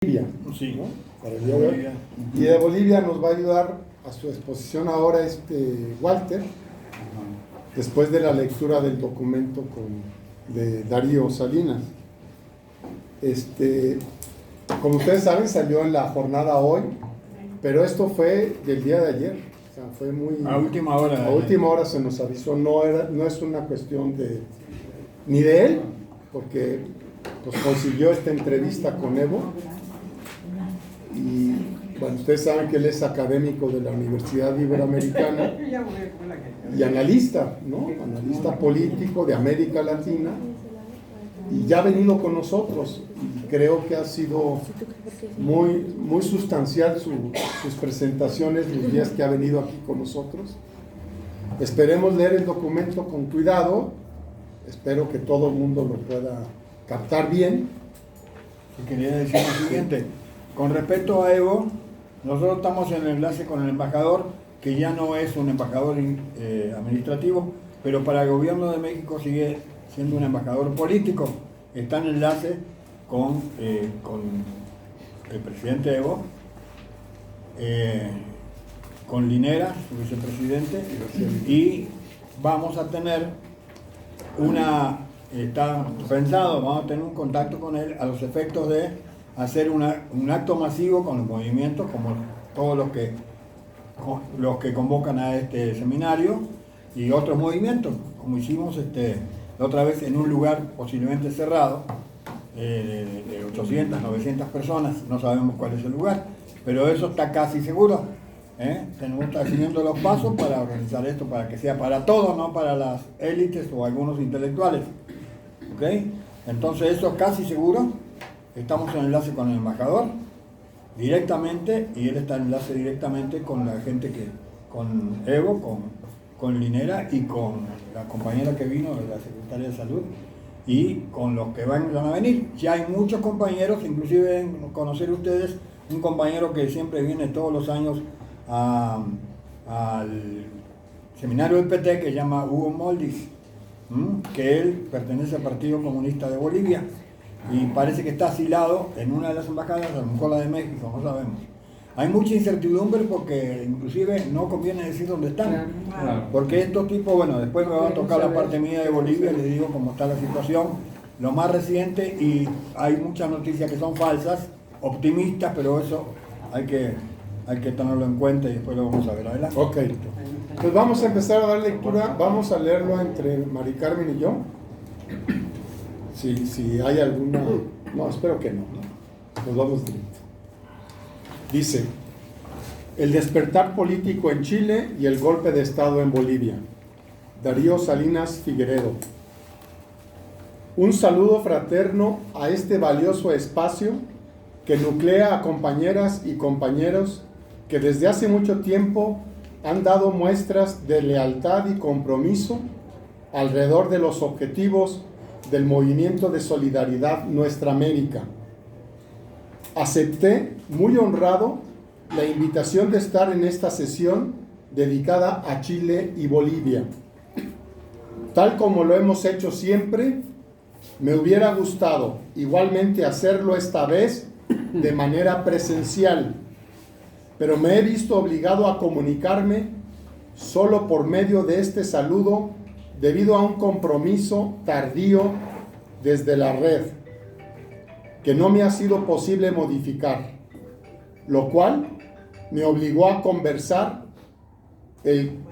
Bolivia, Sí, ¿no? Para el día de hoy. Y de Bolivia nos va a ayudar a su exposición ahora Walter, después de la lectura del documento de Darío Salinas. Como ustedes saben, salió en la jornada hoy, pero esto fue del día de ayer. O sea, fue muy... a última hora. A última hora se nos avisó, no es una cuestión ni de él, porque pues consiguió esta entrevista con Evo. Y bueno, ustedes saben que él es académico de la Universidad Iberoamericana y analista, ¿no? Analista político de América Latina, y ya ha venido con nosotros y creo que ha sido muy sustancial sus presentaciones los días que ha venido aquí con nosotros. Esperemos leer el documento con cuidado, espero que todo el mundo lo pueda captar bien. Y quería decir lo siguiente: con respecto a Evo, nosotros estamos en enlace con el embajador, que ya no es un embajador administrativo, pero para el gobierno de México sigue siendo un embajador político. Está en enlace con el presidente Evo, con Linera, su vicepresidente, y vamos a tener está pensado, vamos a tener un contacto con él a los efectos de hacer un acto masivo con los movimientos, como todos los que convocan a este seminario, y otros movimientos, como hicimos la otra vez en un lugar posiblemente cerrado, de 800, 900 personas, no sabemos cuál es el lugar, pero eso está casi seguro. Tenemos que estar siguiendo los pasos para organizar esto, para que sea para todos, no para las élites o algunos intelectuales. ¿Okay? Entonces eso casi seguro. Estamos en enlace con el embajador directamente, y él está en enlace directamente con la gente con Evo, con Linera y con la compañera que vino, la secretaria de Salud, y con los que van a venir. Ya hay muchos compañeros, inclusive deben conocer ustedes un compañero que siempre viene todos los años al seminario del PT, que se llama Hugo Moldis, que él pertenece al Partido Comunista de Bolivia y parece que está asilado en una de las embajadas, a lo mejor la de México, no sabemos. Hay mucha incertidumbre porque inclusive no conviene decir dónde están, porque estos tipos, bueno, después me va a tocar la parte mía de Bolivia, les digo cómo está la situación, lo más reciente, y hay muchas noticias que son falsas, optimistas, pero eso hay que tenerlo en cuenta y después lo vamos a ver adelante. Ok, pues vamos a empezar a dar lectura, vamos a leerlo entre Mari Carmen y yo. Si hay alguna... No, espero que no. Nos vamos directo. Dice: el despertar político en Chile y el golpe de Estado en Bolivia. Darío Salinas Figueredo. Un saludo fraterno a este valioso espacio que nuclea a compañeras y compañeros que desde hace mucho tiempo han dado muestras de lealtad y compromiso alrededor de los objetivos del movimiento de solidaridad Nuestra América. Acepté muy honrado la invitación de estar en esta sesión dedicada a Chile y Bolivia. Tal como lo hemos hecho siempre, me hubiera gustado igualmente hacerlo esta vez de manera presencial, pero me he visto obligado a comunicarme solo por medio de este saludo debido a un compromiso tardío desde la red, que no me ha sido posible modificar, lo cual me obligó a conversar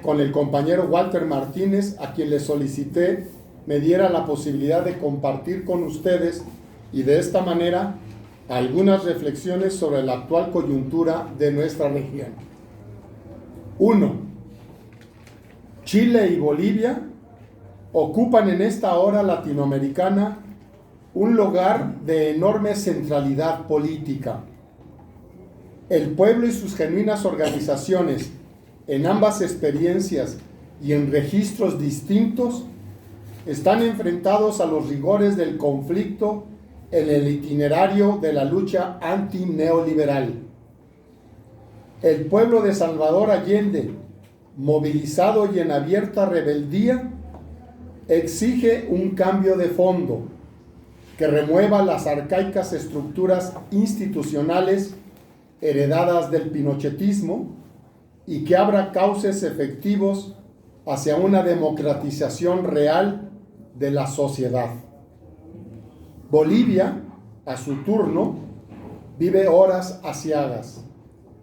con el compañero Walter Martínez, a quien le solicité me diera la posibilidad de compartir con ustedes y de esta manera algunas reflexiones sobre la actual coyuntura de nuestra región. 1. Chile y Bolivia ocupan en esta hora latinoamericana un lugar de enorme centralidad política. El pueblo y sus genuinas organizaciones, en ambas experiencias y en registros distintos, están enfrentados a los rigores del conflicto en el itinerario de la lucha antineoliberal. El pueblo de Salvador Allende, movilizado y en abierta rebeldía, exige un cambio de fondo, que remueva las arcaicas estructuras institucionales heredadas del pinochetismo y que abra cauces efectivos hacia una democratización real de la sociedad. Bolivia, a su turno, vive horas aciagas,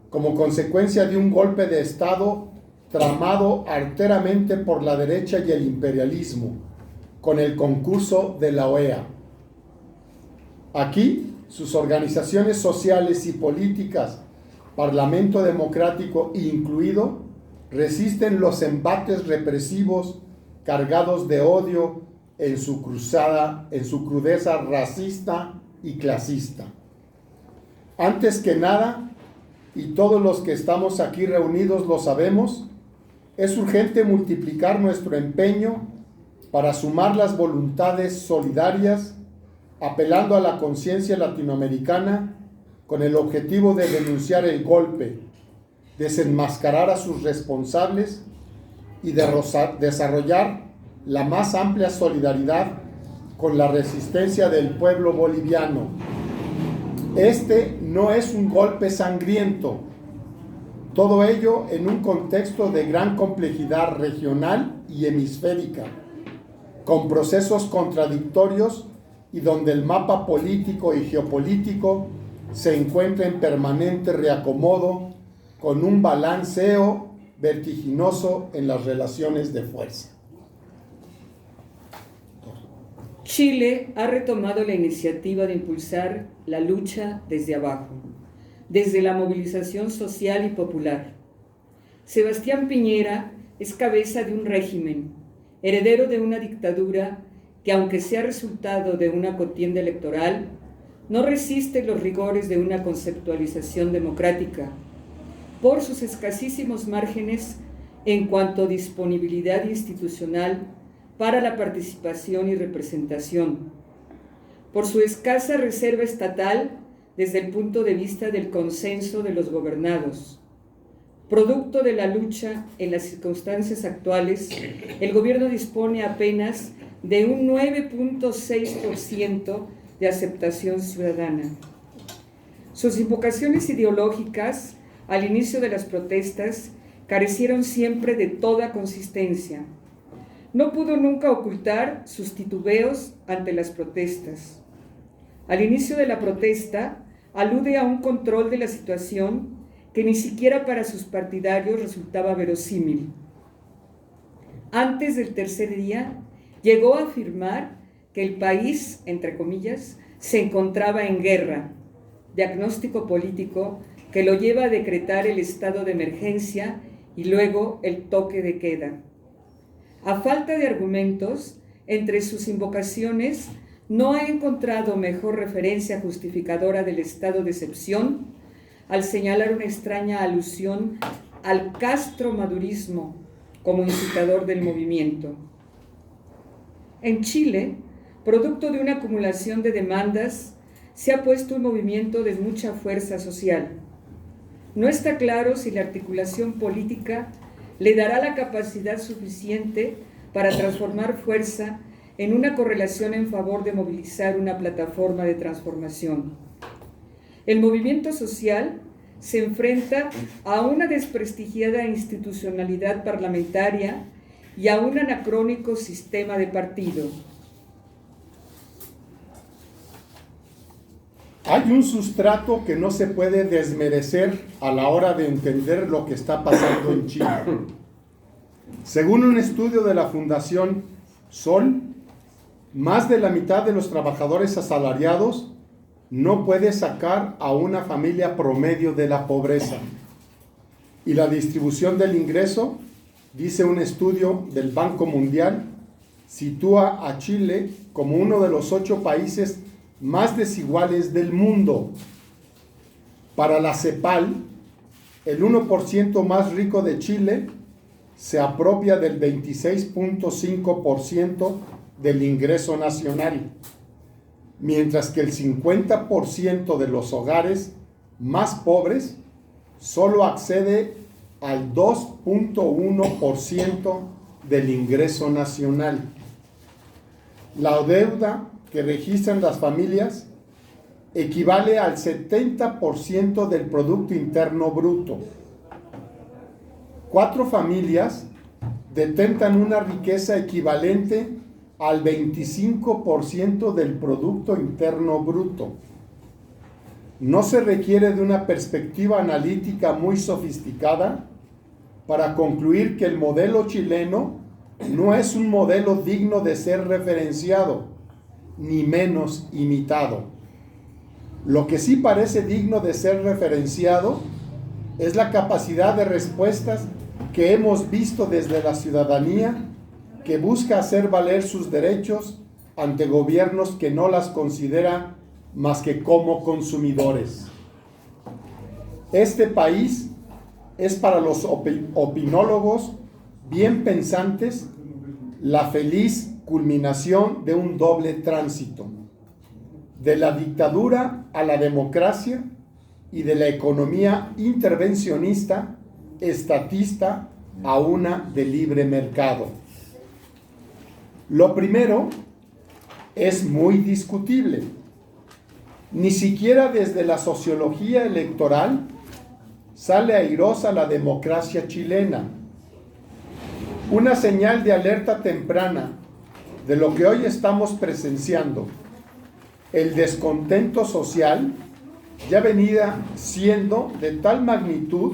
como consecuencia de un golpe de Estado tramado arteramente por la derecha y el imperialismo, con el concurso de la OEA. Aquí, sus organizaciones sociales y políticas, Parlamento Democrático incluido, resisten los embates represivos cargados de odio en su crudeza racista y clasista. Antes que nada, y todos los que estamos aquí reunidos lo sabemos, es urgente multiplicar nuestro empeño para sumar las voluntades solidarias, apelando a la conciencia latinoamericana con el objetivo de denunciar el golpe, desenmascarar a sus responsables y desarrollar la más amplia solidaridad con la resistencia del pueblo boliviano. Este no es un golpe sangriento, todo ello en un contexto de gran complejidad regional y hemisférica, con procesos contradictorios y donde el mapa político y geopolítico se encuentra en permanente reacomodo, con un balanceo vertiginoso en las relaciones de fuerza. Chile ha retomado la iniciativa de impulsar la lucha desde abajo, desde la movilización social y popular. Sebastián Piñera es cabeza de un régimen, heredero de una dictadura que, aunque sea resultado de una contienda electoral, no resiste los rigores de una conceptualización democrática, por sus escasísimos márgenes en cuanto a disponibilidad institucional para la participación y representación, por su escasa reserva estatal desde el punto de vista del consenso de los gobernados. Producto de la lucha en las circunstancias actuales, el gobierno dispone apenas de un 9.6% de aceptación ciudadana. Sus invocaciones ideológicas al inicio de las protestas carecieron siempre de toda consistencia. No pudo nunca ocultar sus titubeos ante las protestas. Al inicio de la protesta, alude a un control de la situación que ni siquiera para sus partidarios resultaba verosímil. Antes del tercer día, llegó a afirmar que el país, entre comillas, se encontraba en guerra, diagnóstico político que lo lleva a decretar el estado de emergencia y luego el toque de queda. A falta de argumentos, entre sus invocaciones no ha encontrado mejor referencia justificadora del estado de excepción al señalar una extraña alusión al castromadurismo como incitador del movimiento. En Chile, producto de una acumulación de demandas, se ha puesto un movimiento de mucha fuerza social. No está claro si la articulación política le dará la capacidad suficiente para transformar fuerza en una correlación en favor de movilizar una plataforma de transformación. El movimiento social se enfrenta a una desprestigiada institucionalidad parlamentaria y a un anacrónico sistema de partido. Hay un sustrato que no se puede desmerecer a la hora de entender lo que está pasando en Chile. Según un estudio de la Fundación Sol, más de la mitad de los trabajadores asalariados no puede sacar a una familia promedio de la pobreza. Y la distribución del ingreso, dice un estudio del Banco Mundial, sitúa a Chile como uno de los 8 países más desiguales del mundo. Para la CEPAL, el 1% más rico de Chile se apropia del 26.5% del ingreso nacional, mientras que el 50% de los hogares más pobres solo accede al 2.1% del ingreso nacional. La deuda que registran las familias equivale al 70% del Producto Interno Bruto. 4 familias detentan una riqueza equivalente al 25% del Producto Interno Bruto. No se requiere de una perspectiva analítica muy sofisticada para concluir que el modelo chileno no es un modelo digno de ser referenciado, ni menos imitado. Lo que sí parece digno de ser referenciado es la capacidad de respuestas que hemos visto desde la ciudadanía que busca hacer valer sus derechos ante gobiernos que no las considera más que como consumidores. Este país es para los opinólogos bien pensantes la feliz culminación de un doble tránsito, de la dictadura a la democracia y de la economía intervencionista, estatista, a una de libre mercado. Lo primero es muy discutible. Ni siquiera desde la sociología electoral sale airosa la democracia chilena. Una señal de alerta temprana de lo que hoy estamos presenciando, el descontento social, ya venía siendo de tal magnitud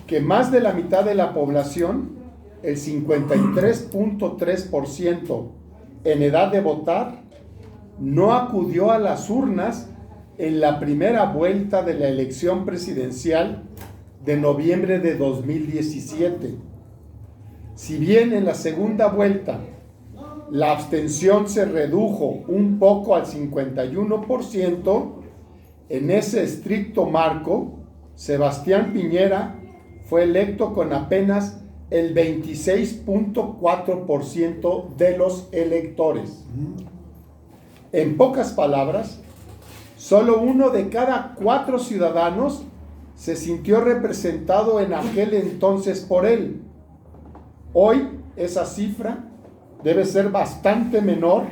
que más de la mitad de la población, el 53.3% en edad de votar, no acudió a las urnas en la primera vuelta de la elección presidencial de noviembre de 2017. Si bien en la segunda vuelta la abstención se redujo un poco al 51%, en ese estricto marco, Sebastián Piñera fue electo con apenas el 26.4% de los electores. En pocas palabras, solo 1 de cada 4 ciudadanos se sintió representado en aquel entonces por él. Hoy esa cifra debe ser bastante menor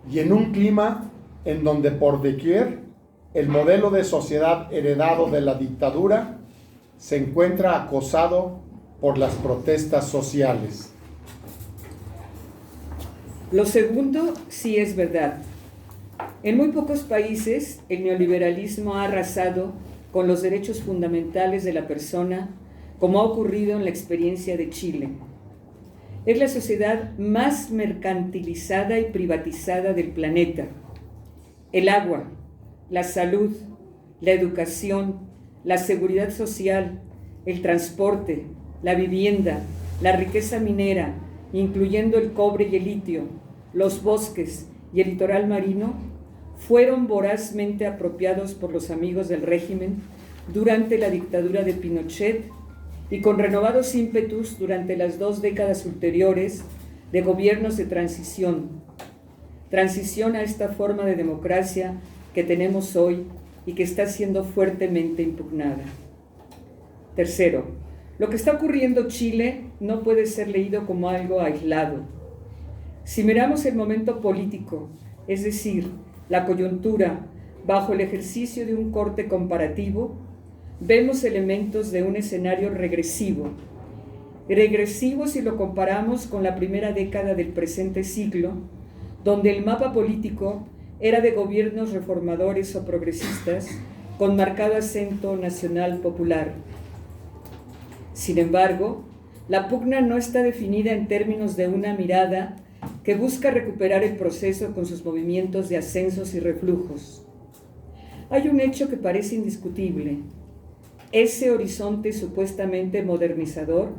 y en un clima en donde por doquier el modelo de sociedad heredado de la dictadura se encuentra acosado por las protestas sociales. Lo segundo sí es verdad. En muy pocos países el neoliberalismo ha arrasado con los derechos fundamentales de la persona, como ha ocurrido en la experiencia de Chile. Es la sociedad más mercantilizada y privatizada del planeta. El agua, la salud, la educación, la seguridad social, el transporte, la vivienda, la riqueza minera, incluyendo el cobre y el litio, los bosques y el litoral marino, fueron vorazmente apropiados por los amigos del régimen durante la dictadura de Pinochet y con renovados ímpetus durante las 2 décadas ulteriores de gobiernos de transición a esta forma de democracia que tenemos hoy y que está siendo fuertemente impugnada. Tercero, lo que está ocurriendo en Chile no puede ser leído como algo aislado. Si miramos el momento político, es decir, la coyuntura, bajo el ejercicio de un corte comparativo, vemos elementos de un escenario regresivo si lo comparamos con la primera década del presente siglo, donde el mapa político era de gobiernos reformadores o progresistas con marcado acento nacional popular. Sin embargo, la pugna no está definida en términos de una mirada que busca recuperar el proceso con sus movimientos de ascensos y reflujos. Hay un hecho que parece indiscutible. Ese horizonte supuestamente modernizador,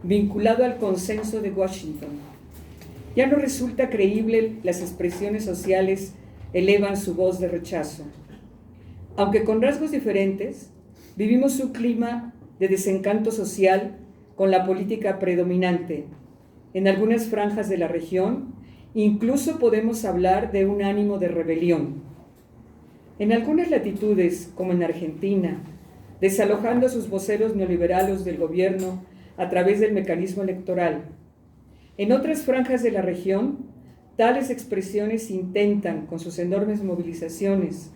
vinculado al consenso de Washington. Ya no resulta creíble las expresiones sociales elevan su voz de rechazo. Aunque con rasgos diferentes, vivimos un clima de desencanto social con la política predominante. En algunas franjas de la región, incluso podemos hablar de un ánimo de rebelión. En algunas latitudes, como en Argentina, desalojando a sus voceros neoliberales del gobierno a través del mecanismo electoral. En otras franjas de la región, Tales expresiones intentan, con sus enormes movilizaciones,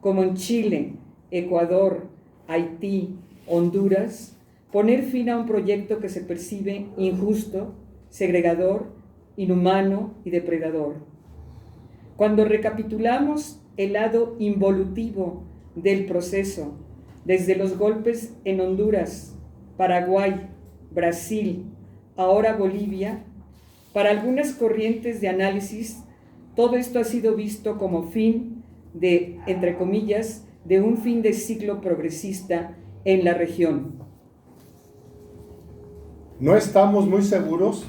como en Chile, Ecuador, Haití, Honduras, poner fin a un proyecto que se percibe injusto, segregador, inhumano y depredador. Cuando recapitulamos el lado involutivo del proceso, desde los golpes en Honduras, Paraguay, Brasil, ahora Bolivia, para algunas corrientes de análisis, todo esto ha sido visto como fin de, entre comillas, de un fin de ciclo progresista en la región. No estamos muy seguros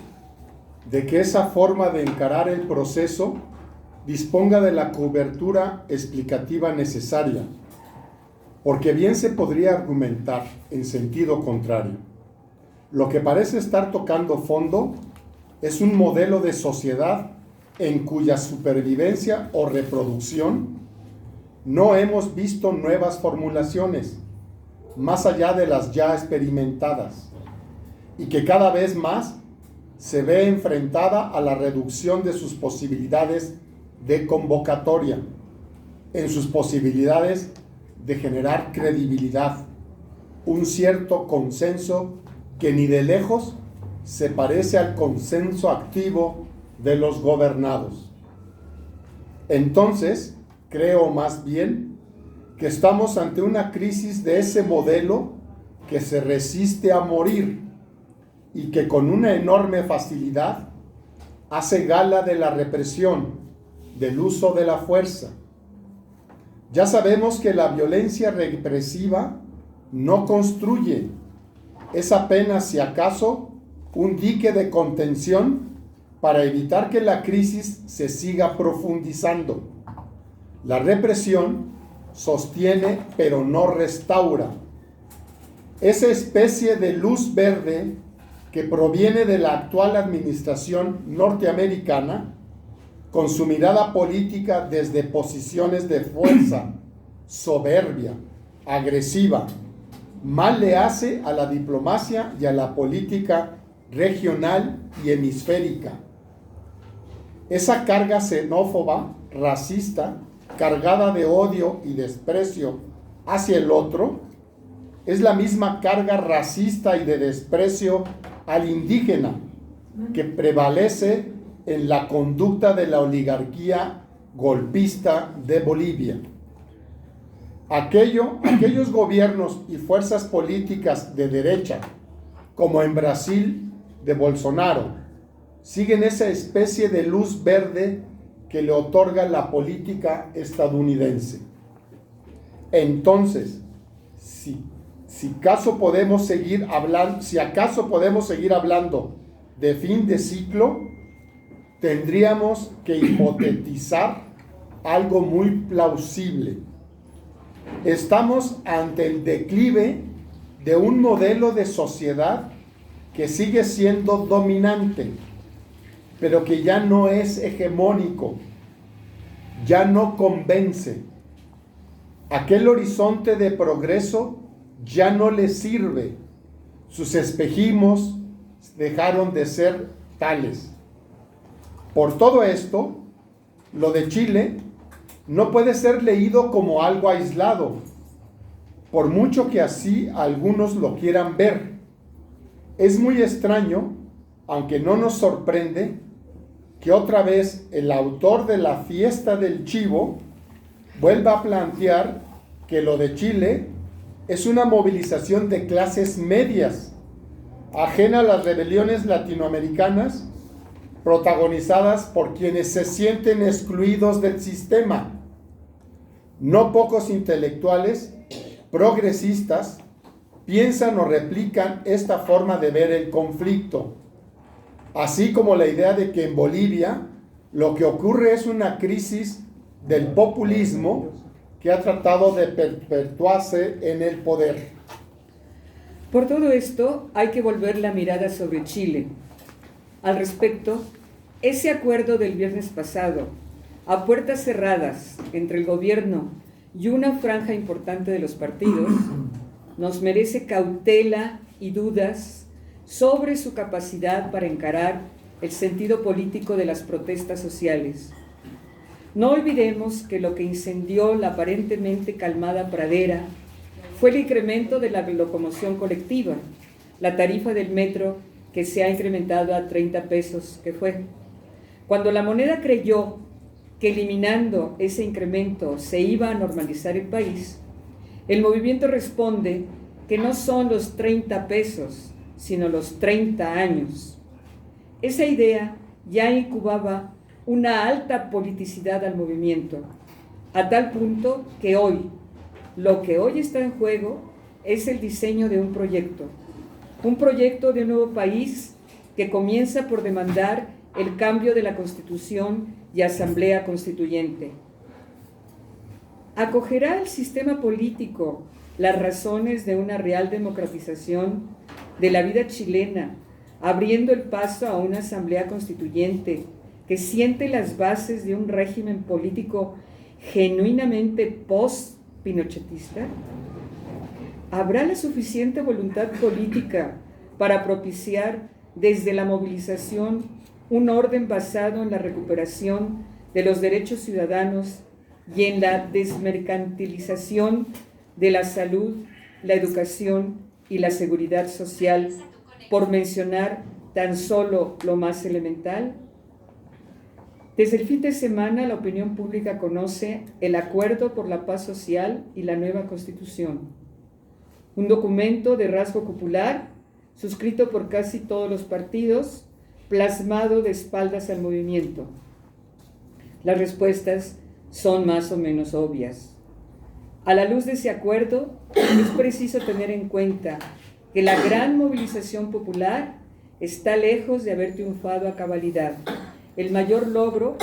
de que esa forma de encarar el proceso disponga de la cobertura explicativa necesaria, porque bien se podría argumentar en sentido contrario. Lo que parece estar tocando fondo es un modelo de sociedad en cuya supervivencia o reproducción no hemos visto nuevas formulaciones, más allá de las ya experimentadas, y que cada vez más se ve enfrentada a la reducción de sus posibilidades de convocatoria, en sus posibilidades de generar credibilidad, un cierto consenso que ni de lejos se parece al consenso activo de los gobernados. Entonces, creo más bien que estamos ante una crisis de ese modelo que se resiste a morir y que con una enorme facilidad hace gala de la represión, del uso de la fuerza. Ya sabemos que la violencia represiva no construye, es apenas si acaso un dique de contención para evitar que la crisis se siga profundizando. La represión sostiene pero no restaura. Esa especie de luz verde que proviene de la actual administración norteamericana, con su mirada política desde posiciones de fuerza, soberbia, agresiva, mal le hace a la diplomacia y a la política regional y hemisférica. Esa carga xenófoba, racista, cargada de odio y desprecio hacia el otro, es la misma carga racista y de desprecio al indígena que prevalece en la conducta de la oligarquía golpista de Bolivia. Aquellos gobiernos y fuerzas políticas de derecha, como en Brasil de Bolsonaro, siguen esa especie de luz verde que le otorga la política estadounidense. Entonces, si acaso podemos seguir hablando de fin de ciclo, tendríamos que hipotetizar algo muy plausible. Estamos ante el declive de un modelo de sociedad que sigue siendo dominante, pero que ya no es hegemónico, ya no convence. Aquel horizonte de progreso ya no le sirve. Sus espejismos dejaron de ser tales. Por todo esto, lo de Chile no puede ser leído como algo aislado, por mucho que así algunos lo quieran ver. Es muy extraño, aunque no nos sorprende, que otra vez el autor de la fiesta del chivo vuelva a plantear que lo de Chile es una movilización de clases medias, ajena a las rebeliones latinoamericanas protagonizadas por quienes se sienten excluidos del sistema. No pocos intelectuales progresistas piensan o replican esta forma de ver el conflicto, así como la idea de que en Bolivia lo que ocurre es una crisis del populismo que ha tratado de perpetuarse en el poder. Por todo esto, hay que volver la mirada sobre Chile. Al respecto, ese acuerdo del viernes pasado, a puertas cerradas entre el gobierno y una franja importante de los partidos, nos merece cautela y dudas sobre su capacidad para encarar el sentido político de las protestas sociales. No olvidemos que lo que incendió la aparentemente calmada pradera fue el incremento de la locomoción colectiva, la tarifa del metro que se ha incrementado a 30 pesos, que fue. Cuando la moneda creyó que eliminando ese incremento se iba a normalizar el país, el movimiento responde que no son los 30 pesos, sino los 30 años. Esa idea ya incubaba una alta politicidad al movimiento, a tal punto que hoy, lo que hoy está en juego es el diseño de un proyecto de un nuevo país que comienza por demandar el cambio de la Constitución y Asamblea Constituyente. ¿Acogerá el sistema político las razones de una real democratización de la vida chilena, abriendo el paso a una Asamblea Constituyente que siente las bases de un régimen político genuinamente post-pinochetista? ¿Habrá la suficiente voluntad política para propiciar desde la movilización un orden basado en la recuperación de los derechos ciudadanos y en la desmercantilización de la salud, la educación y la seguridad social, por mencionar tan solo lo más elemental? Desde el fin de semana, la opinión pública conoce el Acuerdo por la Paz Social y la nueva Constitución, un documento de rasgo popular, suscrito por casi todos los partidos, plasmado de espaldas al movimiento. Las respuestas son más o menos obvias. A la luz de ese acuerdo, es preciso tener en cuenta que la gran movilización popular está lejos de haber triunfado a cabalidad. El mayor logro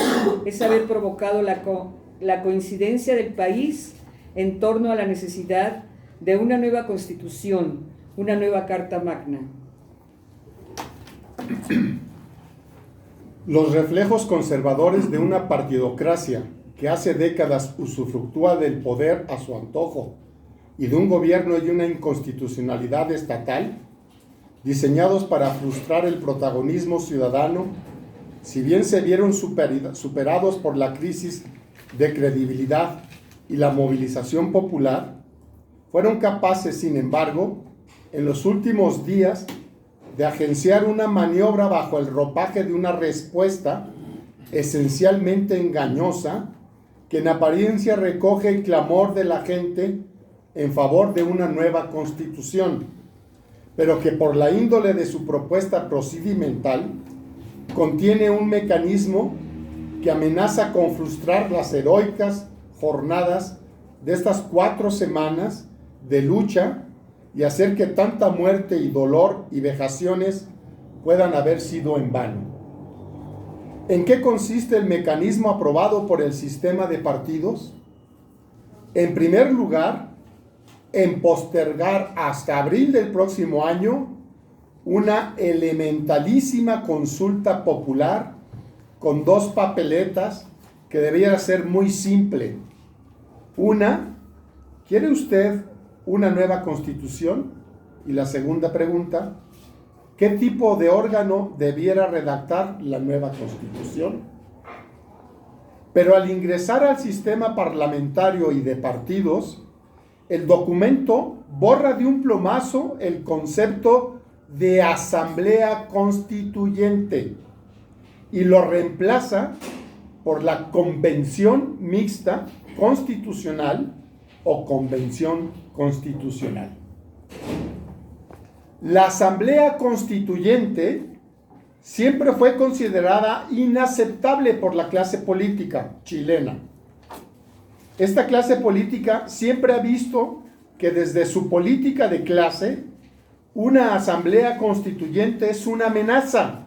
es haber provocado la coincidencia del país en torno a la necesidad de una nueva constitución, una nueva Carta Magna. Los reflejos conservadores de una partidocracia que hace décadas usufructúa del poder a su antojo y de un gobierno y una inconstitucionalidad estatal, diseñados para frustrar el protagonismo ciudadano, si bien se vieron superados por la crisis de credibilidad y la movilización popular, fueron capaces, sin embargo, en los últimos días, de agenciar una maniobra bajo el ropaje de una respuesta esencialmente engañosa, que en apariencia recoge el clamor de la gente en favor de una nueva constitución, pero que por la índole de su propuesta procedimental contiene un mecanismo que amenaza con frustrar las heroicas jornadas de estas 4 semanas de lucha y hacer que tanta muerte y dolor y vejaciones puedan haber sido en vano. ¿En qué consiste el mecanismo aprobado por el sistema de partidos? En primer lugar, en postergar hasta abril del próximo año una elementalísima consulta popular con 2 papeletas que debiera ser muy simple. Una, ¿quiere usted una nueva constitución? Y la segunda pregunta, ¿qué tipo de órgano debiera redactar la nueva constitución? Pero al ingresar al sistema parlamentario y de partidos, el documento borra de un plumazo el concepto de asamblea constituyente y lo reemplaza por la convención mixta constitucional o convención constitucional. La asamblea constituyente siempre fue considerada inaceptable por la clase política chilena. Esta clase política siempre ha visto que desde su política de clase, una asamblea constituyente es una amenaza,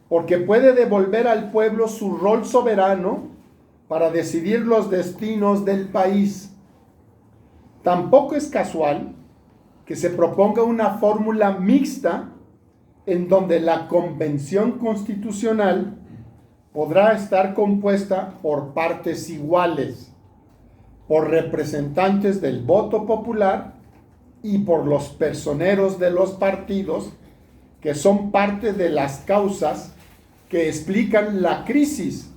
porque puede devolver al pueblo su rol soberano para decidir los destinos del país. Tampoco es casual que se proponga una fórmula mixta en donde la convención constitucional podrá estar compuesta por partes iguales, por representantes del voto popular y por los personeros de los partidos que son parte de las causas que explican la crisis,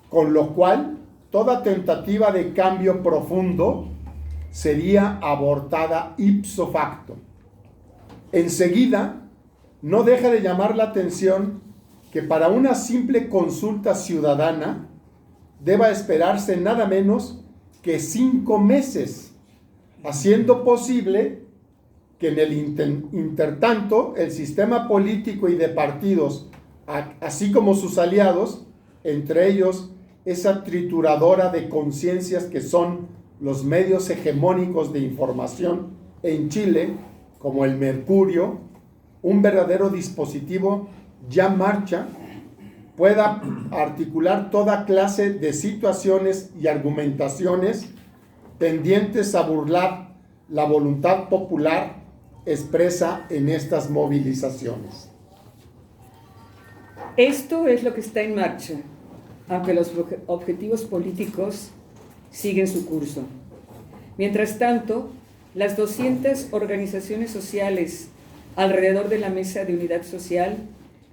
con lo cual toda tentativa de cambio profundo sería abortada ipso facto. Enseguida, no deja de llamar la atención que para una simple consulta ciudadana deba esperarse nada menos que 5 meses, haciendo posible que en el intertanto el sistema político y de partidos, así como sus aliados, entre ellos esa trituradora de conciencias que son los medios hegemónicos de información en Chile, como el Mercurio, un verdadero dispositivo ya marcha, pueda articular toda clase de situaciones y argumentaciones tendientes a burlar la voluntad popular expresa en estas movilizaciones. Esto es lo que está en marcha, aunque los objetivos políticos siguen su curso. Mientras tanto, las 200 organizaciones sociales alrededor de la Mesa de Unidad Social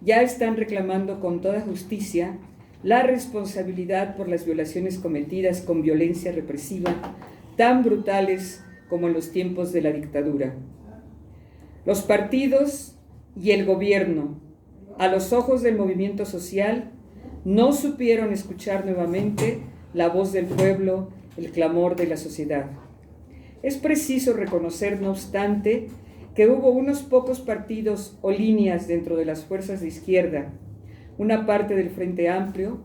ya están reclamando con toda justicia la responsabilidad por las violaciones cometidas con violencia represiva tan brutales como en los tiempos de la dictadura. Los partidos y el gobierno, a los ojos del movimiento social, no supieron escuchar nuevamente la voz del pueblo, el clamor de la sociedad. Es preciso reconocer, no obstante, que hubo unos pocos partidos o líneas dentro de las fuerzas de izquierda, una parte del Frente Amplio,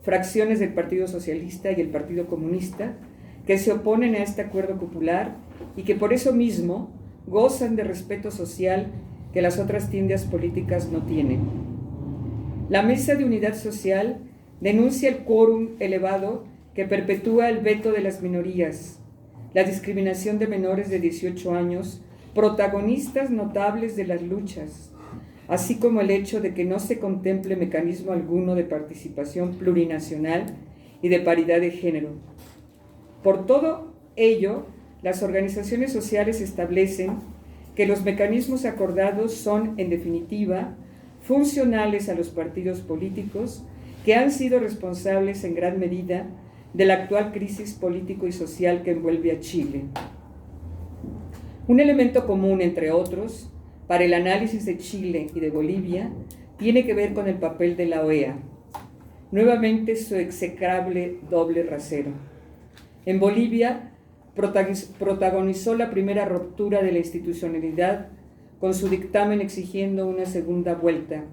fracciones del Partido Socialista y el Partido Comunista, que se oponen a este acuerdo popular y que por eso mismo gozan de respeto social que las otras tiendas políticas no tienen. La Mesa de Unidad Social denuncia el quórum elevado que perpetúa el veto de las minorías, la discriminación de menores de 18 años, protagonistas notables de las luchas, así como el hecho de que no se contemple mecanismo alguno de participación plurinacional y de paridad de género. Por todo ello, las organizaciones sociales establecen que los mecanismos acordados son, en definitiva, funcionales a los partidos políticos que han sido responsables en gran medida de la actual crisis político y social que envuelve a Chile. Un elemento común, entre otros, para el análisis de Chile y de Bolivia, tiene que ver con el papel de la OEA, nuevamente su execrable doble rasero. En Bolivia, protagonizó la primera ruptura de la institucionalidad con su dictamen exigiendo una segunda vuelta,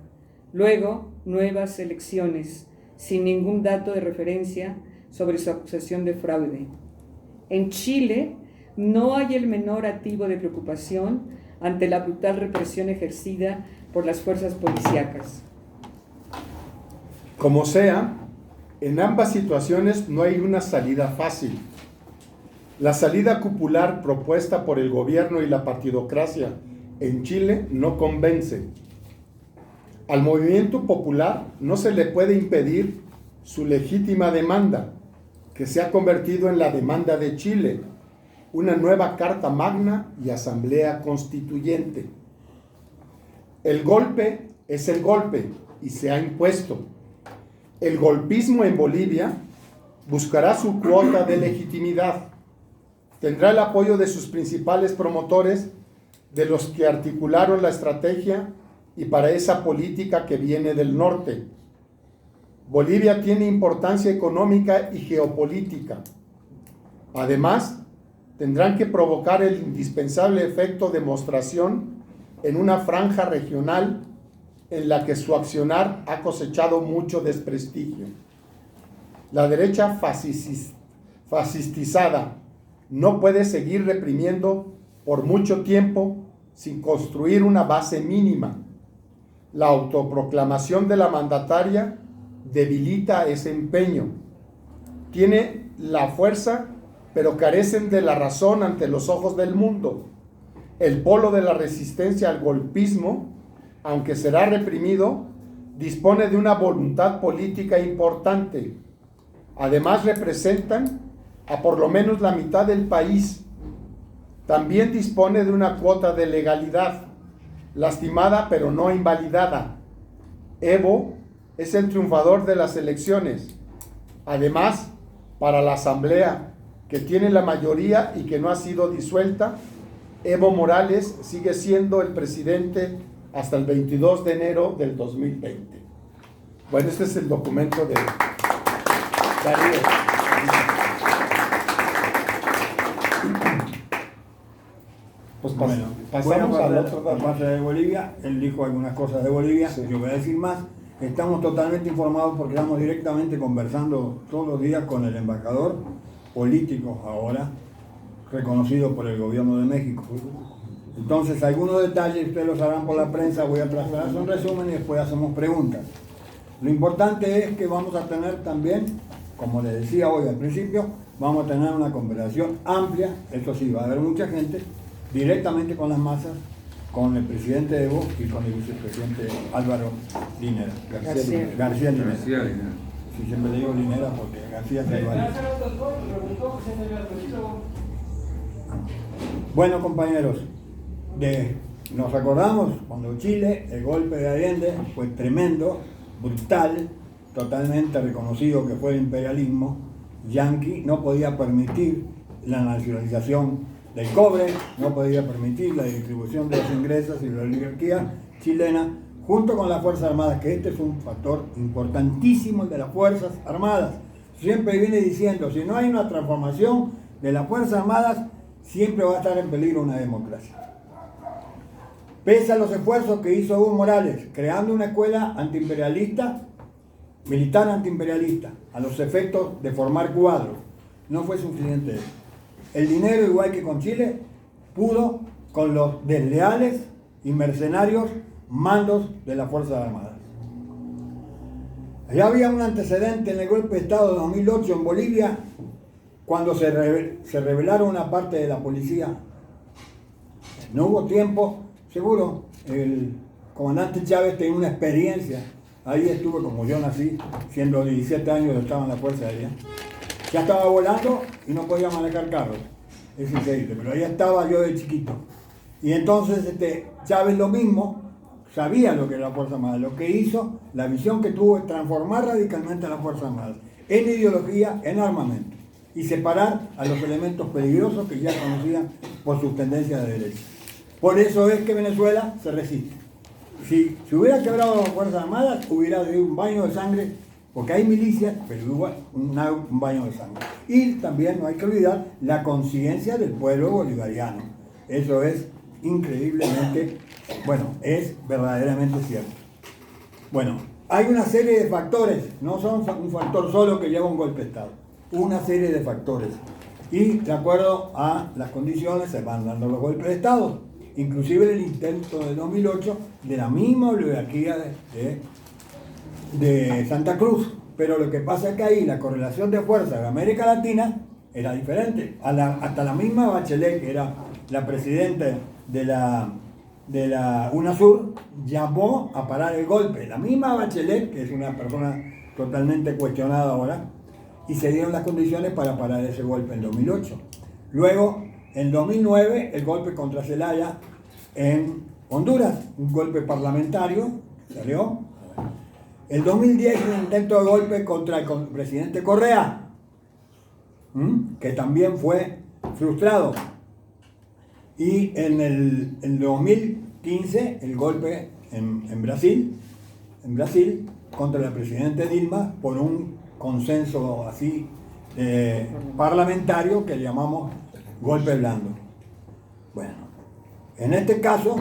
luego nuevas elecciones, sin ningún dato de referencia sobre su acusación de fraude. En Chile no hay el menor atisbo de preocupación ante la brutal represión ejercida por las fuerzas policíacas. Como sea, en ambas situaciones no hay una salida fácil. La salida cupular propuesta por el gobierno y la partidocracia en Chile no convence. Al movimiento popular no se le puede impedir su legítima demanda, que se ha convertido en la demanda de Chile, una nueva Carta Magna y Asamblea Constituyente. El golpe es el golpe y se ha impuesto. El golpismo en Bolivia buscará su cuota de legitimidad. Tendrá el apoyo de sus principales promotores, de los que articularon la estrategia y para esa política que viene del norte. Bolivia tiene importancia económica y geopolítica. Además, tendrán que provocar el indispensable efecto de demostración en una franja regional en la que su accionar ha cosechado mucho desprestigio. La derecha fascistizada no puede seguir reprimiendo por mucho tiempo sin construir una base mínima. La autoproclamación de la mandataria debilita ese empeño. Tiene la fuerza, pero carecen de la razón ante los ojos del mundo. El polo de la resistencia al golpismo, aunque será reprimido, dispone de una voluntad política importante. Además, representan a por lo menos la mitad del país. También dispone de una cuota de legalidad, lastimada pero no invalidada. Evo es el triunfador de las elecciones. Además, para la Asamblea, que tiene la mayoría y que no ha sido disuelta, Evo Morales sigue siendo el presidente hasta el 22 de enero del 2020. Bueno, este es el documento de Darío. Pues Bueno, pasamos al otro la parte de Bolivia. Él dijo algunas cosas de Bolivia, Sí. yo voy a decir más. Estamos totalmente informados porque estamos directamente conversando todos los días con el embajador político ahora, reconocido por el gobierno de México. Entonces, algunos detalles ustedes los harán por la prensa, voy a trasladar un resumen y después hacemos preguntas. Lo importante es que vamos a tener también, como les decía hoy al principio, vamos a tener una conversación amplia, eso sí, va a haber mucha gente, directamente con las masas, con el presidente Evo y con el vicepresidente Álvaro Linera. García Linera. Sí, siempre le digo Linera porque García se va. Bueno, compañeros, nos acordamos cuando Chile, el golpe de Allende fue tremendo, brutal, totalmente reconocido que fue el imperialismo yanqui, no podía permitir la nacionalización del cobre, no podía permitir la distribución de los ingresos y la oligarquía chilena, junto con las Fuerzas Armadas, que este es un factor importantísimo de las Fuerzas Armadas. Siempre viene diciendo, si no hay una transformación de las Fuerzas Armadas, siempre va a estar en peligro una democracia. Pese a los esfuerzos que hizo Evo Morales, creando una escuela antiimperialista, militar antiimperialista, a los efectos de formar cuadros, no fue suficiente eso. El dinero, igual que con Chile, pudo con los desleales y mercenarios mandos de las Fuerzas Armadas. Ya había un antecedente en el golpe de Estado de 2008 en Bolivia, cuando se rebelaron una parte de la policía. No hubo tiempo, seguro, el comandante Chávez tenía una experiencia. Ahí estuve, como yo nací, siendo 17 años, estaba en la Fuerza Aérea. Ya estaba volando y no podía manejar carros. Es increíble, pero ahí estaba yo de chiquito. Y entonces Chávez lo mismo, sabía lo que era la Fuerza Armada. Lo que hizo, la visión que tuvo es transformar radicalmente a las Fuerzas Armadas en ideología, en armamento. Y separar a los elementos peligrosos que ya conocían por sus tendencias de derecha. Por eso es que Venezuela se resiste. Si se hubiera quebrado las Fuerzas Armadas, hubiera habido un baño de sangre, porque hay milicias, pero igual un baño de sangre. Y también no hay que olvidar la conciencia del pueblo bolivariano. Eso es increíblemente, bueno, es verdaderamente cierto. Bueno, hay una serie de factores, no son un factor solo que lleva un golpe de Estado, una serie de factores. Y de acuerdo a las condiciones se van dando los golpes de Estado. Inclusive el intento de 2008 de la misma oligarquía de Santa Cruz, pero lo que pasa es que ahí la correlación de fuerzas de América Latina era diferente. Hasta la misma Bachelet, que era la presidenta de la UNASUR, llamó a parar el golpe. La misma Bachelet, que es una persona totalmente cuestionada ahora, y se dieron las condiciones para parar ese golpe en 2008. Luego, en 2009, el golpe contra Zelaya en Honduras, un golpe parlamentario, salió. En 2010, un intento de golpe contra el presidente Correa, que también fue frustrado. Y en 2015, el golpe en Brasil, contra la presidenta Dilma, por un consenso así parlamentario que llamamos golpe blando. Bueno, en este caso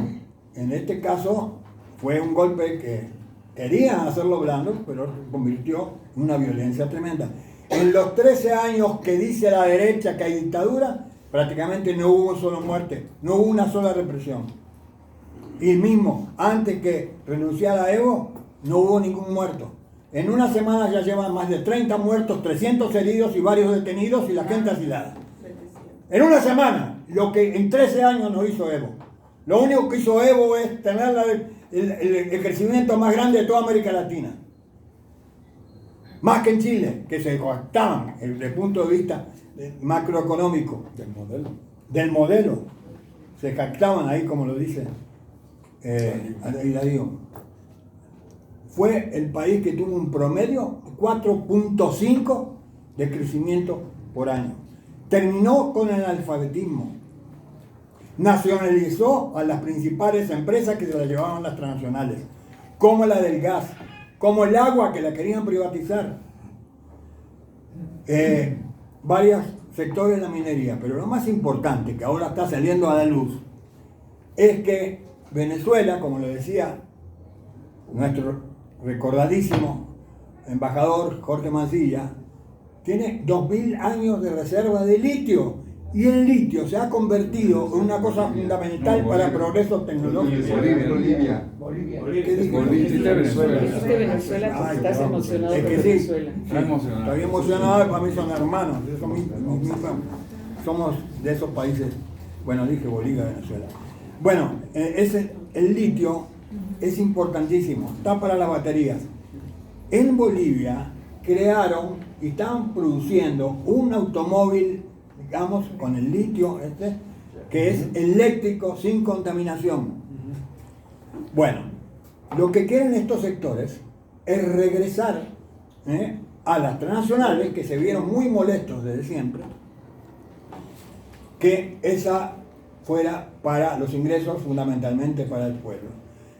fue un golpe que querían hacerlo blando, pero se convirtió en una violencia tremenda. En los 13 años que dice la derecha que hay dictadura, prácticamente no hubo una sola muerte, no hubo una sola represión. Y mismo, antes que renunciara Evo, no hubo ningún muerto. En una semana ya llevan más de 30 muertos, 300 heridos y varios detenidos y la gente asilada. En una semana, lo que en 13 años no hizo Evo. Lo único que hizo Evo es tener el crecimiento más grande de toda América Latina. Más que en Chile, que se jactaban desde el punto de vista macroeconómico. Del modelo. Se jactaban ahí, como lo dice ahí la digo. fue el país que tuvo un promedio 4.5 de crecimiento por año. Terminó con el analfabetismo. Nacionalizó a las principales empresas que se las llevaban las transnacionales, como la del gas, como el agua que la querían privatizar. Varios sectores de la minería, pero lo más importante que ahora está saliendo a la luz es que Venezuela, como lo decía nuestro recordadísimo embajador Jorge Mancilla, tiene 2000 años de reserva de litio, y el litio se ha convertido en una cosa fundamental para progresos tecnológicos. Bolivia. ¿Qué dijo? Dijiste Venezuela porque estás emocionado es por que Venezuela. Está emocionado. Estoy emocionado, para mí son hermanos, somos de esos países. Bueno, dije Bolivia, Venezuela. Bueno, el litio es importantísimo, está para las baterías. En Bolivia crearon y estaban produciendo un automóvil, digamos, con el litio que es eléctrico sin contaminación. Bueno, lo que quieren estos sectores es regresar a las transnacionales, que se vieron muy molestos desde siempre, que esa fuera para los ingresos, fundamentalmente para el pueblo.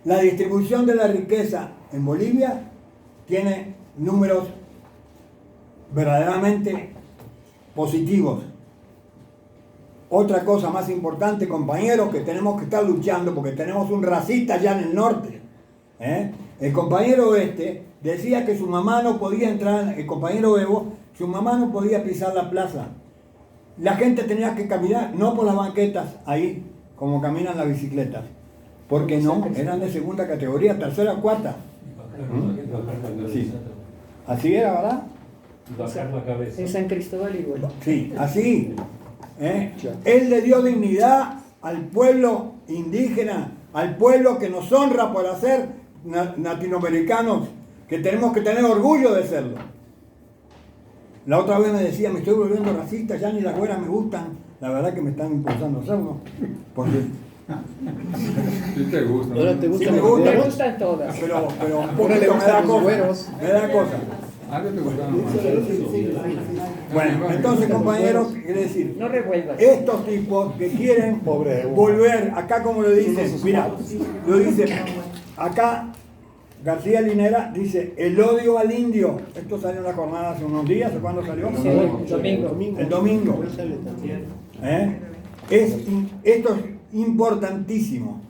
La distribución de la riqueza en Bolivia tiene números verdaderamente positivos. Otra cosa más importante, compañeros, que tenemos que estar luchando, porque tenemos un racista allá en el norte. El compañero decía que su mamá no podía entrar, el compañero Evo, su mamá no podía pisar la plaza. La gente tenía que caminar, no por las banquetas, ahí, como caminan las bicicletas, porque no, eran de segunda categoría, tercera o cuarta. Sí. Así era, ¿verdad? Bajar la cabeza. En San Cristóbal igual. Sí, así. Él le dio dignidad al pueblo indígena, al pueblo que nos honra por ser latinoamericanos, que tenemos que tener orgullo de serlo. La otra vez me decía, me estoy volviendo racista, ya ni las güeras me gustan. La verdad que me están impulsando a hacerlo. Porque Sí te gusta. Ahora te sí gustan me los gusta, Me güeros. gustan todas. pero un Ahora le poquito me gustan da los cosa. güeros. Me da cosa. Antes te gustaban más. Bueno, entonces compañeros, quiere decir, No revuelvas. estos tipos que quieren Pobre Evo. volver, acá como lo dicen, mira, lo dice, acá García Linera dice, el odio al indio. Esto salió en la jornada hace unos días, ¿o cuándo salió? Sí, domingo. El domingo. Hoy sale también. Esto es importantísimo.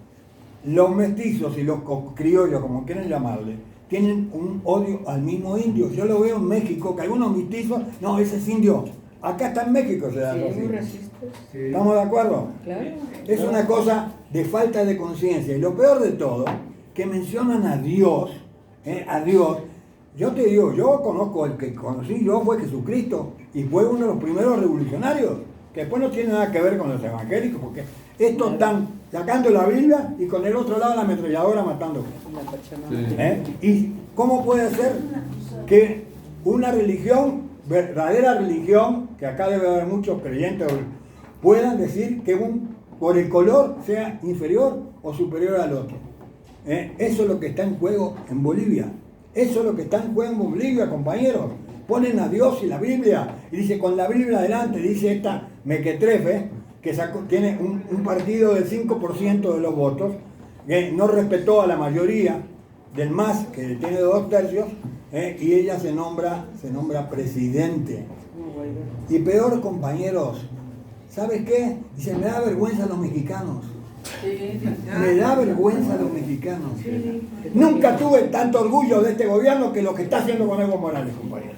Los mestizos y los criollos, como quieren llamarle, tienen un odio al mismo indio. Yo lo veo en México, que algunos mestizos, no, ese es indio. Acá está en México, se da Sí, así. muy racistas. ¿Estamos de acuerdo? Claro. Es una cosa de falta de conciencia. Y lo peor de todo, que mencionan a Dios, a Dios. Yo te digo, yo conozco, el que conocí yo fue Jesucristo, y fue uno de los primeros revolucionarios, que después no tiene nada que ver con los evangélicos, porque estos están sacando la Biblia y con el otro lado la ametralladora matando. La Pachamama. ¿Y cómo puede ser que una religión, verdadera religión, que acá debe haber muchos creyentes, puedan decir que por el color sea inferior o superior al otro? Eso es lo que está en juego en Bolivia. Eso es lo que está en juego en Bolivia, compañeros. Ponen a Dios y la Biblia, y dice, con la Biblia adelante, dice esta Mequetrefe, que tiene un partido del 5% de los votos, que no respetó a la mayoría del MAS, que tiene 2/3, y ella se nombra presidente. Y peor, compañeros, ¿sabes qué? Dice, me da vergüenza a los mexicanos. Me da vergüenza a los mexicanos. Nunca tuve tanto orgullo de este gobierno que lo que está haciendo con Evo Morales, compañeros.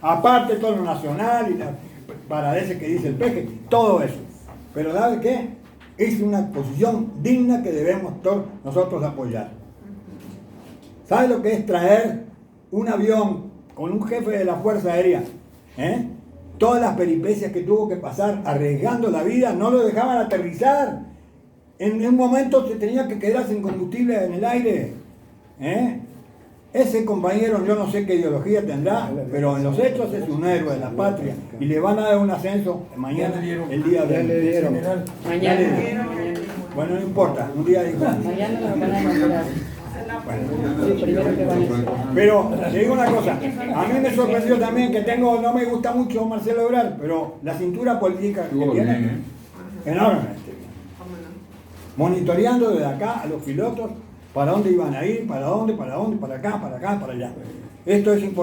Aparte todo lo nacional y la paradeces que dice el peje, todo eso. Pero ¿sabe qué? Es una posición digna que debemos todos nosotros apoyar. ¿Sabe lo que es traer un avión con un jefe de la Fuerza Aérea? Todas las peripecias que tuvo que pasar arriesgando la vida, no lo dejaban aterrizar. En un momento se tenía que quedar sin combustible en el aire. Ese compañero, yo no sé qué ideología tendrá, pero en los hechos es un héroe de la patria. Y le van a dar un ascenso mañana, el día Ya le dieron. Mañana. Bueno, no importa, un día dijo. Mañana lo van a nombrar. Pero te digo una cosa, a mí me sorprendió también que no me gusta mucho Marcelo Ebrard, pero la cintura política que Estuvo tiene, bien, enormemente bien. Monitoreando desde acá a los pilotos para dónde iban a ir, para acá, para allá. Esto es importante.